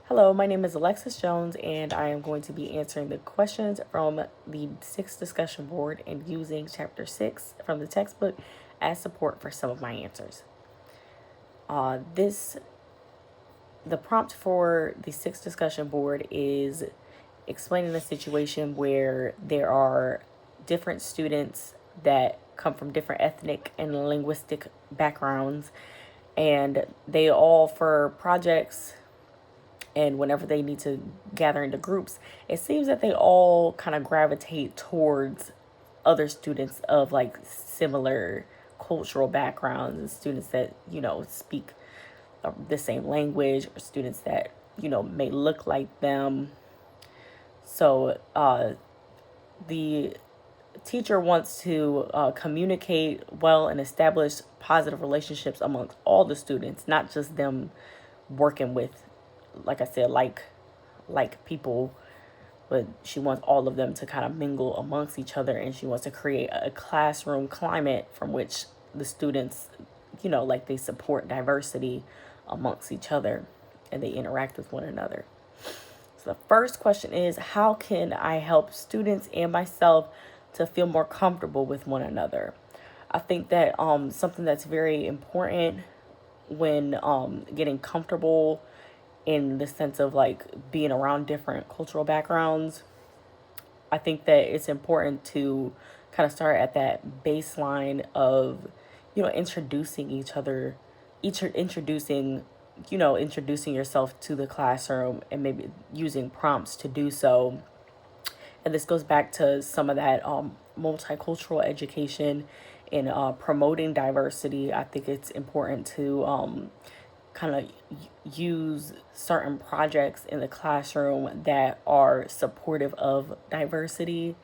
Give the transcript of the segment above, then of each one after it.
Hello, my name is Alexis Jones, and I am going to be answering the questions from the sixth discussion board and using chapter 6 from the textbook as support for some of my answers. This the prompt for the sixth discussion board is explaining a situation where there are different students that come from different ethnic and linguistic backgrounds, and they all, for projects and whenever they need to gather into groups, it seems that they all kind of gravitate towards other students of like similar cultural backgrounds and students that, speak the same language, or students that, may look like them. So the teacher wants to communicate well and establish positive relationships amongst all the students, not just them working with, like I said, like people, but she wants all of them to kind of mingle amongst each other, and she wants to create a classroom climate from which the students, like they support diversity amongst each other and they interact with one another. So the first question is, how can I help students and myself to feel more comfortable with one another? I think that something that's very important when getting comfortable in the sense of like being around different cultural backgrounds, I think that it's important to kind of start at that baseline of, introducing each other, introducing yourself to the classroom and maybe using prompts to do so. And this goes back to some of that multicultural education and promoting diversity. I think it's important to kind of use certain projects in the classroom that are supportive of diversity.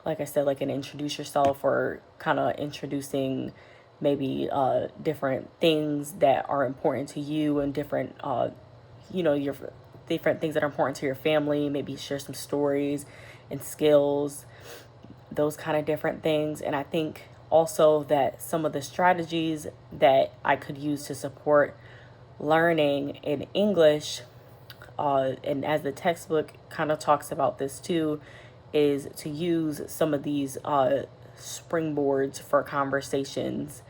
Like I said, like an introduce yourself, or kind of introducing maybe different things that are important to you, and different your different things that are important to your family. Maybe share some stories and skills, those kind of different things. And I think also that some of the strategies that I could use to support learning in English, and as the textbook kind of talks about this too, is to use some of these springboards for conversations.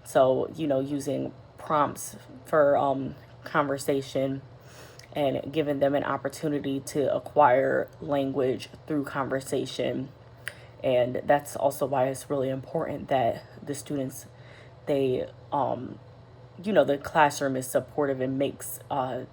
So, using prompts for conversation and giving them an opportunity to acquire language through conversation. And that's also why it's really important that the students, they the classroom is supportive and makes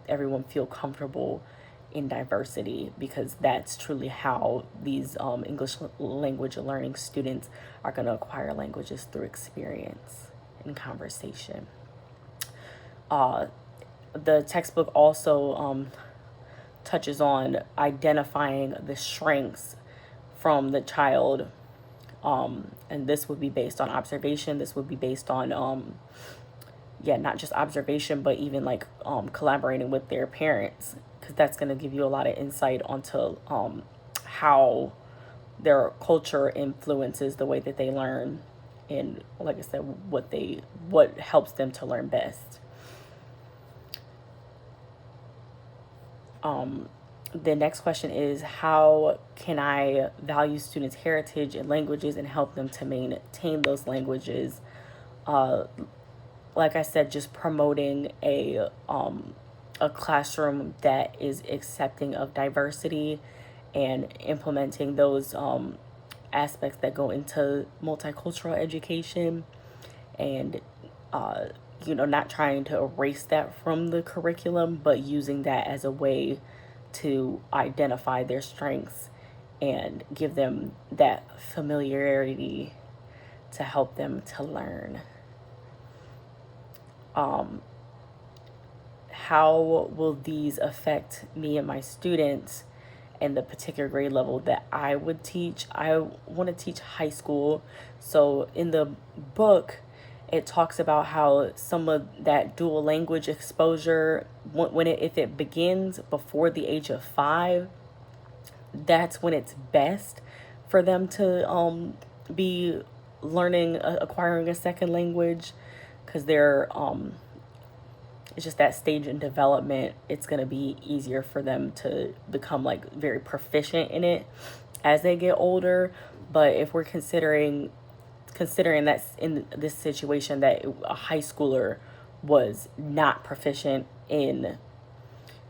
everyone feel comfortable in diversity, because that's truly how these English language learning students are going to acquire languages, through experience and conversation. The textbook also touches on identifying the strengths from the child, and this would be based on observation. This would be based on not just observation, but even like collaborating with their parents, because that's going to give you a lot of insight onto how their culture influences the way that they learn, and like I said, what helps them to learn best. The next question is, how can I value students' heritage and languages and help them to maintain those languages? Like I said, just promoting a classroom that is accepting of diversity, and implementing those aspects that go into multicultural education, and not trying to erase that from the curriculum, but using that as a way to identify their strengths and give them that familiarity to help them to learn. How will these affect me and my students and the particular grade level that I would teach? I want to teach high school. So in the book, it talks about how some of that dual language exposure, if it begins before the age of 5, that's when it's best for them to be learning, acquiring a second language, because they're it's just that stage in development, it's going to be easier for them to become like very proficient in it as they get older. But if we're considering that in this situation that a high schooler was not proficient in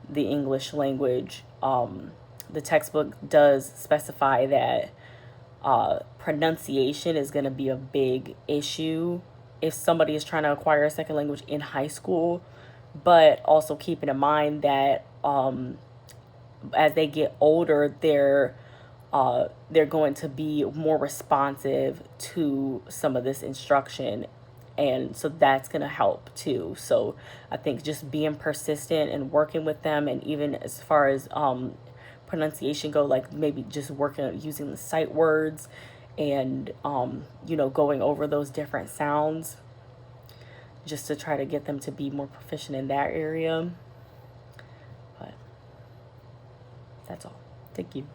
the English language, the textbook does specify that pronunciation is going to be a big issue if somebody is trying to acquire a second language in high school, but also keeping in mind that as they get older, they're going to be more responsive to some of this instruction, and so that's going to help too. So I think just being persistent and working with them, and even as far as pronunciation go, like maybe just working on using the sight words, and going over those different sounds, just to try to get them to be more proficient in that area. But that's all. Thank you.